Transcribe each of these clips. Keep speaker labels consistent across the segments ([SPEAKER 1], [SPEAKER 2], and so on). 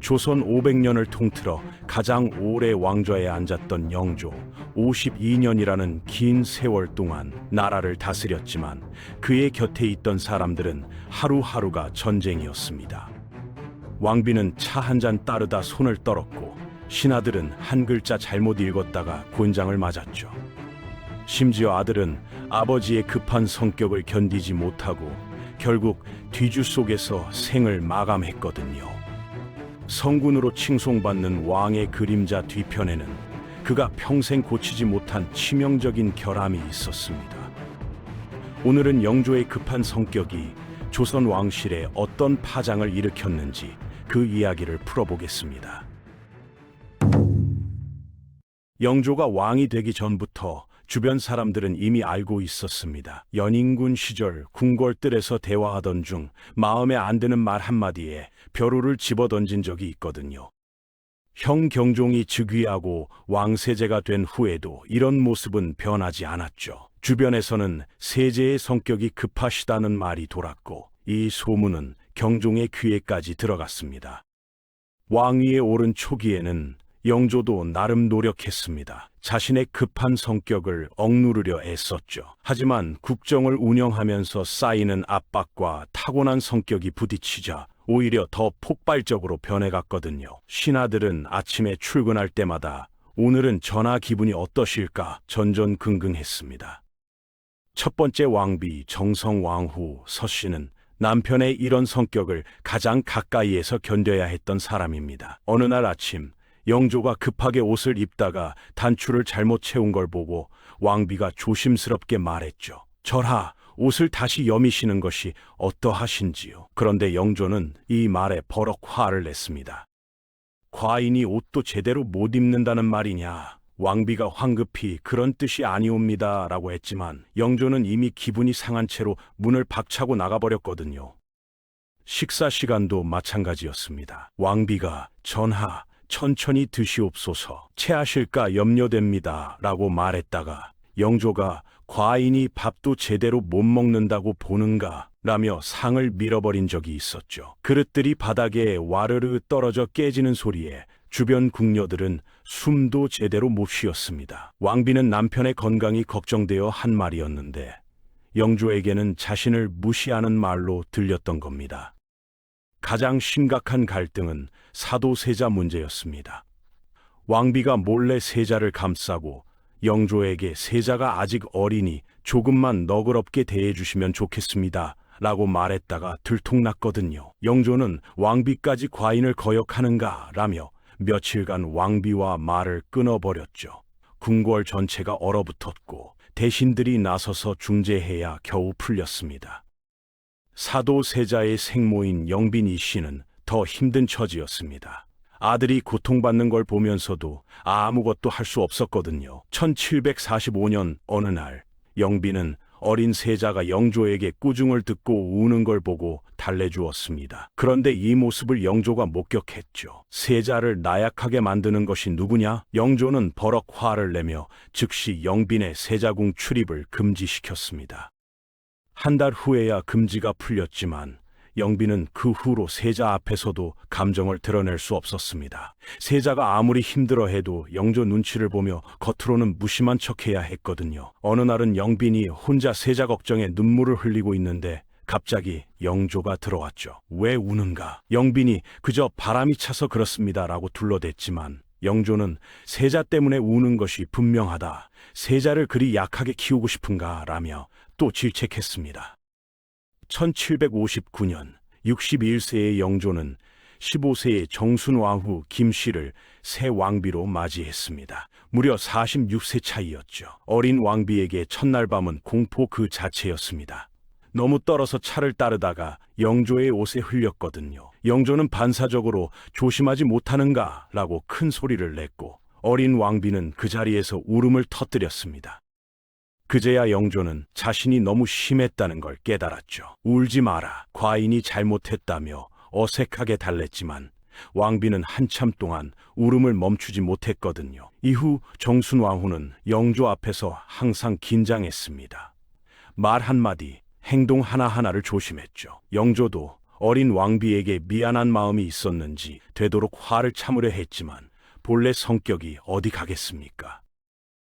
[SPEAKER 1] 조선 500년을 통틀어 가장 오래 왕좌에 앉았던 영조, 52년이라는 긴 세월 동안 나라를 다스렸지만 그의 곁에 있던 사람들은 하루하루가 전쟁이었습니다. 왕비는 차 한 잔 따르다 손을 떨었고 신하들은 한 글자 잘못 읽었다가 곤장을 맞았죠. 심지어 아들은 아버지의 급한 성격을 견디지 못하고 결국 뒤주 속에서 생을 마감했거든요. 성군으로 칭송받는 왕의 그림자 뒤편에는 그가 평생 고치지 못한 치명적인 결함이 있었습니다. 오늘은 영조의 급한 성격이 조선 왕실에 어떤 파장을 일으켰는지 그 이야기를 풀어보겠습니다. 영조가 왕이 되기 전부터 주변 사람들은 이미 알고 있었습니다. 연인군 시절 궁궐뜰에서 대화하던 중 마음에 안 드는 말 한마디에 벼루를 집어던진 적이 있거든요. 형 경종이 즉위하고 왕세제가 된 후에도 이런 모습은 변하지 않았죠. 주변에서는 세제의 성격이 급하시다는 말이 돌았고 이 소문은 경종의 귀에까지 들어갔습니다. 왕위에 오른 초기에는 영조도 나름 노력했습니다. 자신의 급한 성격을 억누르려 애썼죠. 하지만 국정을 운영하면서 쌓이는 압박과 타고난 성격이 부딪히자 오히려 더 폭발적으로 변해갔거든요. 신하들은 아침에 출근할 때마다 오늘은 전하 기분이 어떠실까 전전긍긍했습니다. 첫 번째 왕비 정성왕후 서씨는 남편의 이런 성격을 가장 가까이에서 견뎌야 했던 사람입니다. 어느 날 아침 영조가 급하게 옷을 입다가 단추를 잘못 채운 걸 보고 왕비가 조심스럽게 말했죠. 전하, 옷을 다시 여미시는 것이 어떠하신지요? 그런데 영조는 이 말에 버럭 화를 냈습니다. 과인이 옷도 제대로 못 입는다는 말이냐? 왕비가 황급히 그런 뜻이 아니옵니다 라고 했지만 영조는 이미 기분이 상한 채로 문을 박차고 나가버렸거든요. 식사 시간도 마찬가지였습니다. 왕비가 전하, 천천히 드시옵소서, 체하실까 염려됩니다 라고 말했다가 영조가 과인이 밥도 제대로 못 먹는다고 보는가 라며 상을 밀어버린 적이 있었죠. 그릇들이 바닥에 와르르 떨어져 깨지는 소리에 주변 궁녀들은 숨도 제대로 못 쉬었습니다. 왕비는 남편의 건강이 걱정되어 한 말이었는데 영조에게는 자신을 무시하는 말로 들렸던 겁니다. 가장 심각한 갈등은 사도세자 문제였습니다. 왕비가 몰래 세자를 감싸고 영조에게 세자가 아직 어리니 조금만 너그럽게 대해주시면 좋겠습니다 라고 말했다가 들통났거든요. 영조는 왕비까지 과인을 거역하는가 라며 며칠간 왕비와 말을 끊어버렸죠. 궁궐 전체가 얼어붙었고 대신들이 나서서 중재해야 겨우 풀렸습니다. 사도세자의 생모인 영빈이 씨는 더 힘든 처지였습니다. 아들이 고통받는 걸 보면서도 아무것도 할 수 없었거든요. 1745년 어느 날 영빈은 어린 세자가 영조에게 꾸중을 듣고 우는 걸 보고 달래주었습니다. 그런데 이 모습을 영조가 목격했죠. 세자를 나약하게 만드는 것이 누구냐? 영조는 버럭 화를 내며 즉시 영빈의 세자궁 출입을 금지시켰습니다. 한 달 후에야 금지가 풀렸지만 영빈은 그 후로 세자 앞에서도 감정을 드러낼 수 없었습니다. 세자가 아무리 힘들어해도 영조 눈치를 보며 겉으로는 무심한 척해야 했거든요. 어느 날은 영빈이 혼자 세자 걱정에 눈물을 흘리고 있는데 갑자기 영조가 들어왔죠. 왜 우는가? 영빈이 그저 바람이 차서 그렇습니다 라고 둘러댔지만 영조는 세자 때문에 우는 것이 분명하다. 세자를 그리 약하게 키우고 싶은가? 라며 또 질책했습니다. 1759년 61세의 영조는 15세의 정순왕후 김씨를 새 왕비로 맞이했습니다. 무려 46세 차이였죠. 어린 왕비에게 첫날 밤은 공포 그 자체였습니다. 너무 떨어서 차를 따르다가 영조의 옷에 흘렸거든요. 영조는 반사적으로 조심하지 못하는가 라고 큰 소리를 냈고 어린 왕비는 그 자리에서 울음을 터뜨렸습니다. 그제야 영조는 자신이 너무 심했다는 걸 깨달았죠. 울지 마라. 과인이 잘못했다며 어색하게 달랬지만 왕비는 한참 동안 울음을 멈추지 못했거든요. 이후 정순왕후는 영조 앞에서 항상 긴장했습니다. 말 한마디, 행동 하나하나를 조심했죠. 영조도 어린 왕비에게 미안한 마음이 있었는지 되도록 화를 참으려 했지만 본래 성격이 어디 가겠습니까?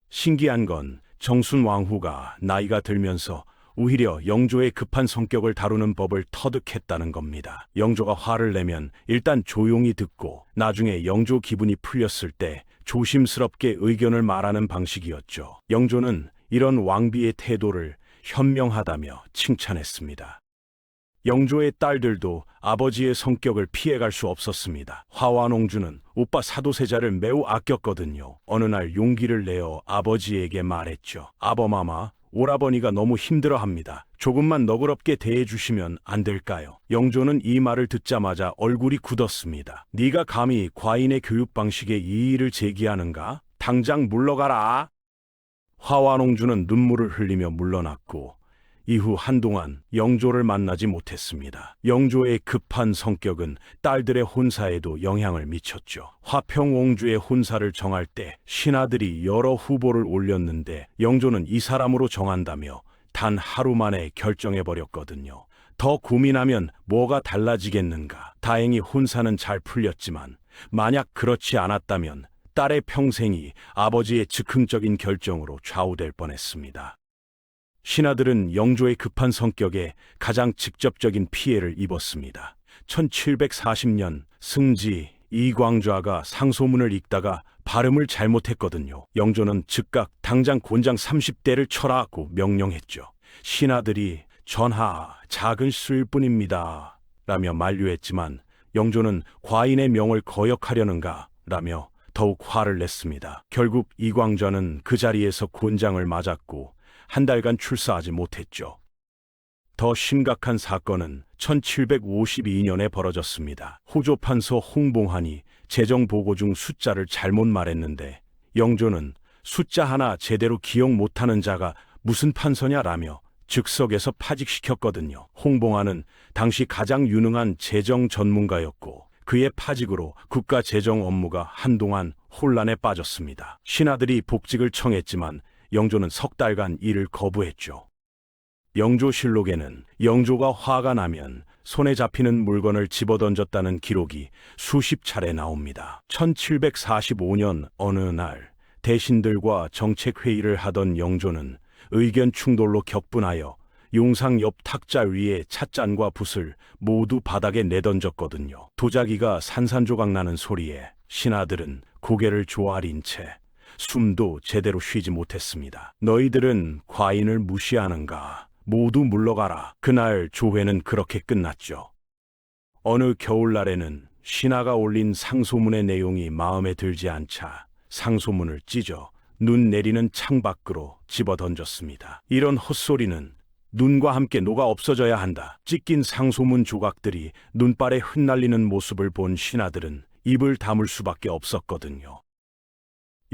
[SPEAKER 1] 신기한 건 정순 왕후가 나이가 들면서 오히려 영조의 급한 성격을 다루는 법을 터득했다는 겁니다. 영조가 화를 내면 일단 조용히 듣고 나중에 영조 기분이 풀렸을 때 조심스럽게 의견을 말하는 방식이었죠. 영조는 이런 왕비의 태도를 현명하다며 칭찬했습니다. 영조의 딸들도 아버지의 성격을 피해갈 수 없었습니다. 화완옹주는 오빠 사도세자를 매우 아꼈거든요. 어느 날 용기를 내어 아버지에게 말했죠. 아버마마, 오라버니가 너무 힘들어합니다. 조금만 너그럽게 대해주시면 안 될까요? 영조는 이 말을 듣자마자 얼굴이 굳었습니다. 네가 감히 과인의 교육 방식에 이의를 제기하는가? 당장 물러가라. 화완옹주는 눈물을 흘리며 물러났고 이후 한동안 영조를 만나지 못했습니다. 영조의 급한 성격은 딸들의 혼사에도 영향을 미쳤죠. 화평옹주의 혼사를 정할 때 신하들이 여러 후보를 올렸는데 영조는 이 사람으로 정한다며 단 하루 만에 결정해버렸거든요. 더 고민하면 뭐가 달라지겠는가. 다행히 혼사는 잘 풀렸지만 만약 그렇지 않았다면 딸의 평생이 아버지의 즉흥적인 결정으로 좌우될 뻔했습니다. 신하들은 영조의 급한 성격에 가장 직접적인 피해를 입었습니다. 1740년 승지 이광좌가 상소문을 읽다가 발음을 잘못했거든요. 영조는 즉각 당장 곤장 30대를 철하고 명령했죠. 신하들이 전하, 작은 실수일 뿐입니다 라며 만류했지만 영조는 과인의 명을 거역하려는가 라며 더욱 화를 냈습니다. 결국 이광좌는 그 자리에서 곤장을 맞았고 한 달간 출사하지 못했죠. 더 심각한 사건은 1752년에 벌어졌습니다. 호조판서 홍봉환이 재정보고 중 숫자를 잘못 말했는데 영조는 숫자 하나 제대로 기억 못하는 자가 무슨 판서냐라며 즉석에서 파직시켰거든요. 홍봉환은 당시 가장 유능한 재정 전문가였고 그의 파직으로 국가 재정 업무가 한동안 혼란에 빠졌습니다. 신하들이 복직을 청했지만 영조는 석 달간 일을 거부했죠. 영조실록에는 영조가 화가 나면 손에 잡히는 물건을 집어던졌다는 기록이 수십 차례 나옵니다. 1745년 어느 날 대신들과 정책회의를 하던 영조는 의견 충돌로 격분하여 용상 옆 탁자 위에 찻잔과 붓을 모두 바닥에 내던졌거든요. 도자기가 산산조각 나는 소리에 신하들은 고개를 조아린 채 숨도 제대로 쉬지 못했습니다. 너희들은 과인을 무시하는가? 모두 물러가라. 그날 조회는 그렇게 끝났죠. 어느 겨울날에는 신하가 올린 상소문의 내용이 마음에 들지 않자 상소문을 찢어 눈 내리는 창밖으로 집어던졌습니다. 이런 헛소리는 눈과 함께 녹아 없어져야 한다. 찢긴 상소문 조각들이 눈발에 흩날리는 모습을 본 신하들은 입을 다물 수밖에 없었거든요.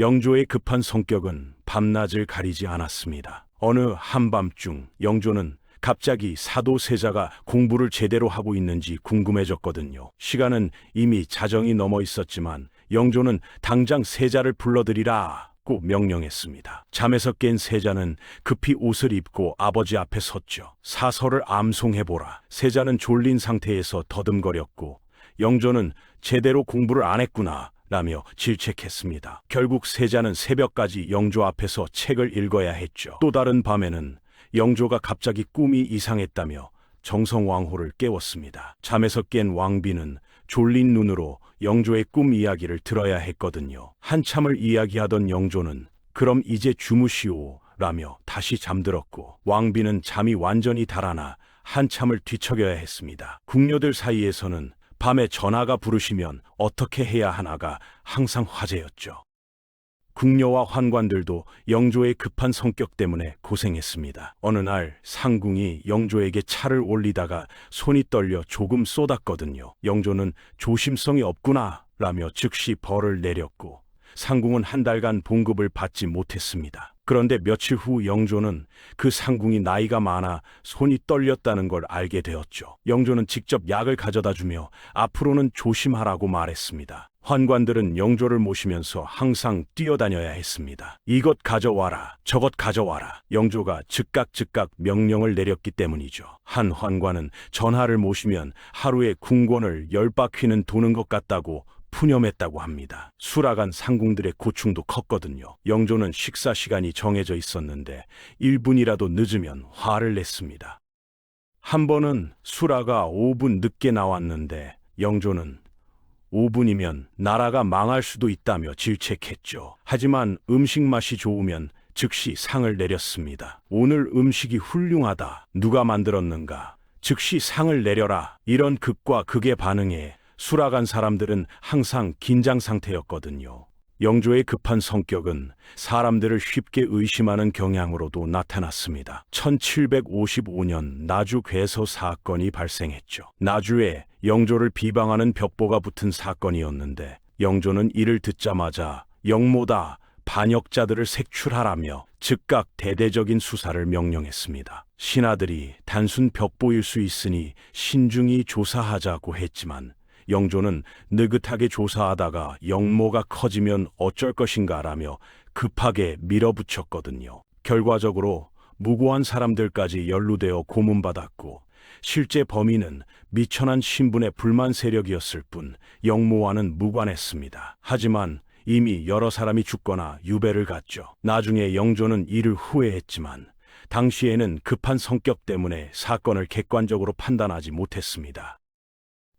[SPEAKER 1] 영조의 급한 성격은 밤낮을 가리지 않았습니다. 어느 한밤중 영조는 갑자기 사도세자가 공부를 제대로 하고 있는지 궁금해졌거든요. 시간은 이미 자정이 넘어 있었지만 영조는 당장 세자를 불러들이라고 명령했습니다. 잠에서 깬 세자는 급히 옷을 입고 아버지 앞에 섰죠. 사서를 암송해보라. 세자는 졸린 상태에서 더듬거렸고 영조는 제대로 공부를 안 했구나 라며 질책했습니다. 결국 세자는 새벽까지 영조 앞에서 책을 읽어야 했죠. 또 다른 밤에는 영조가 갑자기 꿈이 이상했다며 정성왕후를 깨웠습니다. 잠에서 깬 왕비는 졸린 눈으로 영조의 꿈 이야기를 들어야 했거든요. 한참을 이야기하던 영조는 그럼 이제 주무시오 라며 다시 잠들었고 왕비는 잠이 완전히 달아나 한참을 뒤척여야 했습니다. 궁녀들 사이에서는 밤에 전하가 부르시면 어떻게 해야 하나가 항상 화제였죠. 궁녀와 환관들도 영조의 급한 성격 때문에 고생했습니다. 어느 날 상궁이 영조에게 차를 올리다가 손이 떨려 조금 쏟았거든요. 영조는 조심성이 없구나 라며 즉시 벌을 내렸고 상궁은 한 달간 봉급을 받지 못했습니다. 그런데 며칠 후 영조는 그 상궁이 나이가 많아 손이 떨렸다는 걸 알게 되었죠. 영조는 직접 약을 가져다 주며 앞으로는 조심하라고 말했습니다. 환관들은 영조를 모시면서 항상 뛰어다녀야 했습니다. 이것 가져와라, 저것 가져와라. 영조가 즉각 명령을 내렸기 때문이죠. 한 환관은 전하를 모시면 하루에 궁궐을 10바퀴는 도는 것 같다고 푸념했다고 합니다. 수라간 상궁들의 고충도 컸거든요. 영조는 식사 시간이 정해져 있었는데 1분이라도 늦으면 화를 냈습니다. 한 번은 수라가 5분 늦게 나왔는데 영조는 5분이면 나라가 망할 수도 있다며 질책했죠. 하지만 음식 맛이 좋으면 즉시 상을 내렸습니다. 오늘 음식이 훌륭하다. 누가 만들었는가? 즉시 상을 내려라. 이런 극과 극의 반응에 수라간 사람들은 항상 긴장 상태였거든요. 영조의 급한 성격은 사람들을 쉽게 의심하는 경향으로도 나타났습니다. 1755년 나주 괴서 사건이 발생했죠. 나주에 영조를 비방하는 벽보가 붙은 사건이었는데 영조는 이를 듣자마자 영모다 반역자들을 색출하라며 즉각 대대적인 수사를 명령했습니다. 신하들이 단순 벽보일 수 있으니 신중히 조사하자고 했지만 영조는 느긋하게 조사하다가 영모가 커지면 어쩔 것인가라며 급하게 밀어붙였거든요. 결과적으로 무고한 사람들까지 연루되어 고문받았고 실제 범인은 미천한 신분의 불만 세력이었을 뿐 영모와는 무관했습니다. 하지만 이미 여러 사람이 죽거나 유배를 갔죠. 나중에 영조는 이를 후회했지만 당시에는 급한 성격 때문에 사건을 객관적으로 판단하지 못했습니다.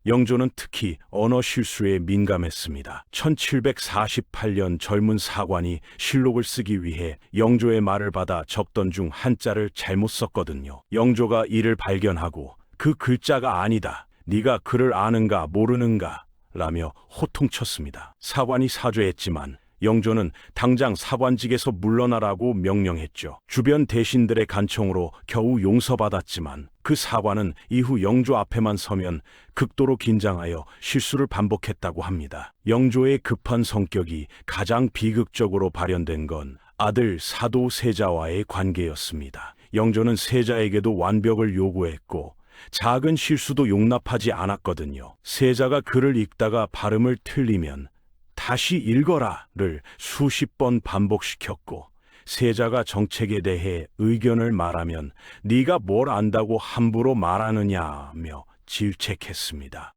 [SPEAKER 1] 영조는 특히 언어 실수에 민감했습니다. 1748년 젊은 사관이 실록을 쓰기 위해 영조의 말을 받아 적던 중 한자를 잘못 썼거든요. 영조가 이를 발견하고 그 글자가 아니다. 네가 글을 아는가 모르는가? 라며 호통쳤습니다. 사관이 사죄했지만 영조는 당장 사관직에서 물러나라고 명령했죠. 주변 대신들의 간청으로 겨우 용서받았지만 그 사관은 이후 영조 앞에만 서면 극도로 긴장하여 실수를 반복했다고 합니다. 영조의 급한 성격이 가장 비극적으로 발현된 건 아들 사도 세자와의 관계였습니다. 영조는 세자에게도 완벽을 요구했고 작은 실수도 용납하지 않았거든요. 세자가 글을 읽다가 발음을 틀리면 다시 읽어라를 수십 번 반복시켰고 세자가 정책에 대해 의견을 말하면 네가 뭘 안다고 함부로 말하느냐며 질책했습니다.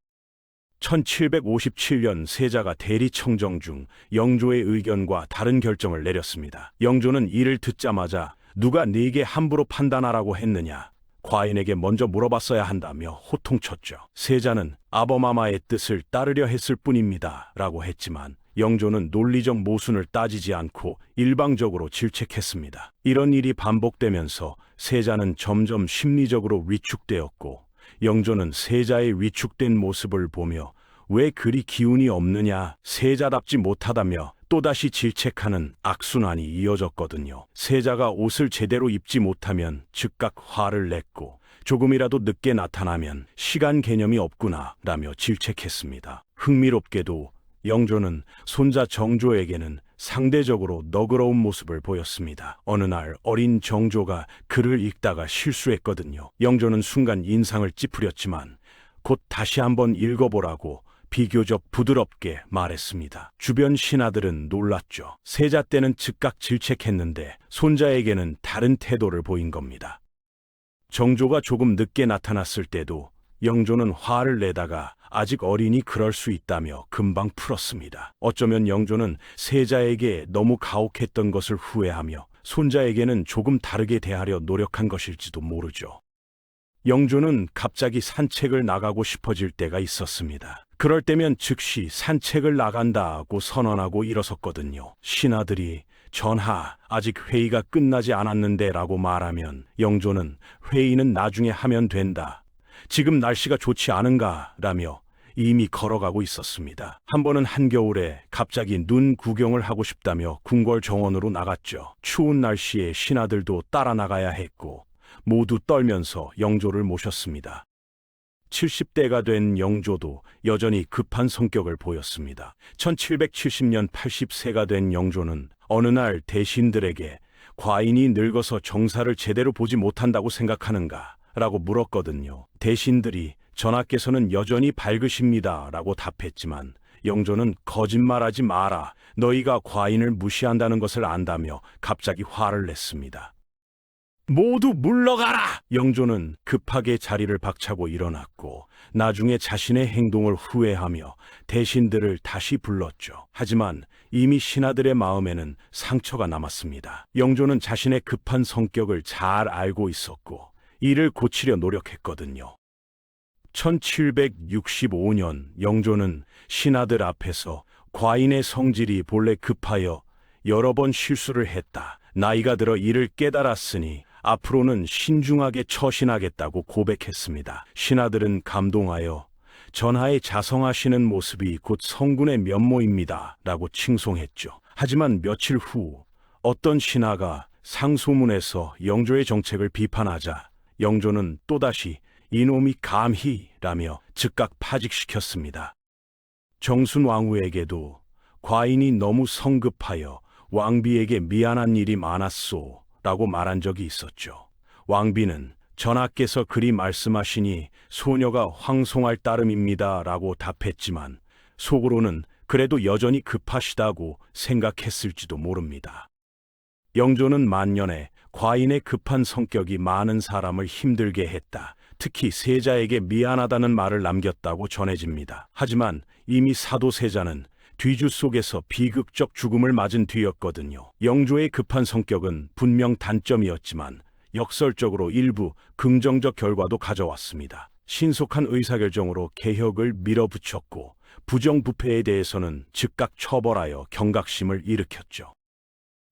[SPEAKER 1] 1757년 세자가 대리청정 중 영조의 의견과 다른 결정을 내렸습니다. 영조는 이를 듣자마자 누가 네게 함부로 판단하라고 했느냐? 과인에게 먼저 물어봤어야 한다며 호통쳤죠. 세자는 아버마마의 뜻을 따르려 했을 뿐입니다 라고 했지만 영조는 논리적 모순을 따지지 않고 일방적으로 질책했습니다. 이런 일이 반복되면서 세자는 점점 심리적으로 위축되었고 영조는 세자의 위축된 모습을 보며 왜 그리 기운이 없느냐, 세자답지 못하다며 또다시 질책하는 악순환이 이어졌거든요. 세자가 옷을 제대로 입지 못하면 즉각 화를 냈고 조금이라도 늦게 나타나면 시간 개념이 없구나 라며 질책했습니다. 흥미롭게도 영조는 손자 정조에게는 상대적으로 너그러운 모습을 보였습니다. 어느 날 어린 정조가 글을 읽다가 실수했거든요. 영조는 순간 인상을 찌푸렸지만 곧 다시 한번 읽어보라고 비교적 부드럽게 말했습니다. 주변 신하들은 놀랐죠. 세자 때는 즉각 질책했는데 손자에게는 다른 태도를 보인 겁니다. 정조가 조금 늦게 나타났을 때도 영조는 화를 내다가 아직 어리니 그럴 수 있다며 금방 풀었습니다. 어쩌면 영조는 세자에게 너무 가혹했던 것을 후회하며 손자에게는 조금 다르게 대하려 노력한 것일지도 모르죠. 영조는 갑자기 산책을 나가고 싶어질 때가 있었습니다. 그럴 때면 즉시 산책을 나간다고 선언하고 일어섰거든요. 신하들이 전하, 아직 회의가 끝나지 않았는데 라고 말하면 영조는 회의는 나중에 하면 된다. 지금 날씨가 좋지 않은가? 라며 이미 걸어가고 있었습니다. 한 번은 한겨울에 갑자기 눈 구경을 하고 싶다며 궁궐 정원으로 나갔죠. 추운 날씨에 신하들도 따라 나가야 했고 모두 떨면서 영조를 모셨습니다. 70대가 된 영조도 여전히 급한 성격을 보였습니다. 1770년 80세가 된 영조는 어느 날 대신들에게 과인이 늙어서 정사를 제대로 보지 못한다고 생각하는가? 라고 물었거든요. 대신들이 전하께서는 여전히 밝으십니다 라고 답했지만 영조는 거짓말하지 마라. 너희가 과인을 무시한다는 것을 안다며 갑자기 화를 냈습니다. 모두 물러가라! 영조는 급하게 자리를 박차고 일어났고 나중에 자신의 행동을 후회하며 대신들을 다시 불렀죠. 하지만 이미 신하들의 마음에는 상처가 남았습니다. 영조는 자신의 급한 성격을 잘 알고 있었고 이를 고치려 노력했거든요. 1765년 영조는 신하들 앞에서 과인의 성질이 본래 급하여 여러 번 실수를 했다. 나이가 들어 이를 깨달았으니 앞으로는 신중하게 처신하겠다고 고백했습니다. 신하들은 감동하여 전하의 자성하시는 모습이 곧 성군의 면모입니다 라고 칭송했죠. 하지만 며칠 후 어떤 신하가 상소문에서 영조의 정책을 비판하자 영조는 또다시 이놈이 감히라며 즉각 파직시켰습니다. 정순왕후에게도 과인이 너무 성급하여 왕비에게 미안한 일이 많았소 라고 말한 적이 있었죠. 왕비는 전하께서 그리 말씀하시니 소녀가 황송할 따름입니다 라고 답했지만 속으로는 그래도 여전히 급하시다고 생각했을지도 모릅니다. 영조는 만년에 과인의 급한 성격이 많은 사람을 힘들게 했다. 특히 세자에게 미안하다는 말을 남겼다고 전해집니다. 하지만 이미 사도세자는 뒤주 속에서 비극적 죽음을 맞은 뒤였거든요. 영조의 급한 성격은 분명 단점이었지만 역설적으로 일부 긍정적 결과도 가져왔습니다. 신속한 의사결정으로 개혁을 밀어붙였고 부정부패에 대해서는 즉각 처벌하여 경각심을 일으켰죠.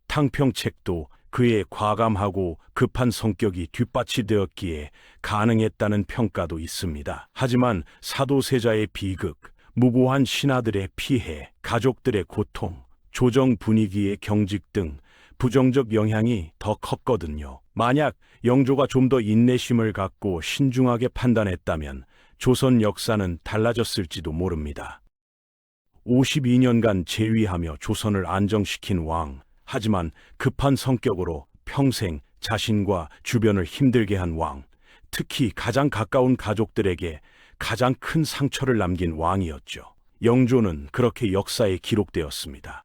[SPEAKER 1] 탕평책도 그의 과감하고 급한 성격이 뒷받이 되었기에 가능했다는 평가도 있습니다. 하지만 사도세자의 비극, 무고한 신하들의 피해, 가족들의 고통, 조정 분위기의 경직 등 부정적 영향이 더 컸거든요. 만약 영조가 좀 더 인내심을 갖고 신중하게 판단했다면 조선 역사는 달라졌을지도 모릅니다. 52년간 재위하며 조선을 안정시킨 왕, 하지만 급한 성격으로 평생 자신과 주변을 힘들게 한 왕, 특히 가장 가까운 가족들에게 가장 큰 상처를 남긴 왕이었죠. 영조는 그렇게 역사에 기록되었습니다.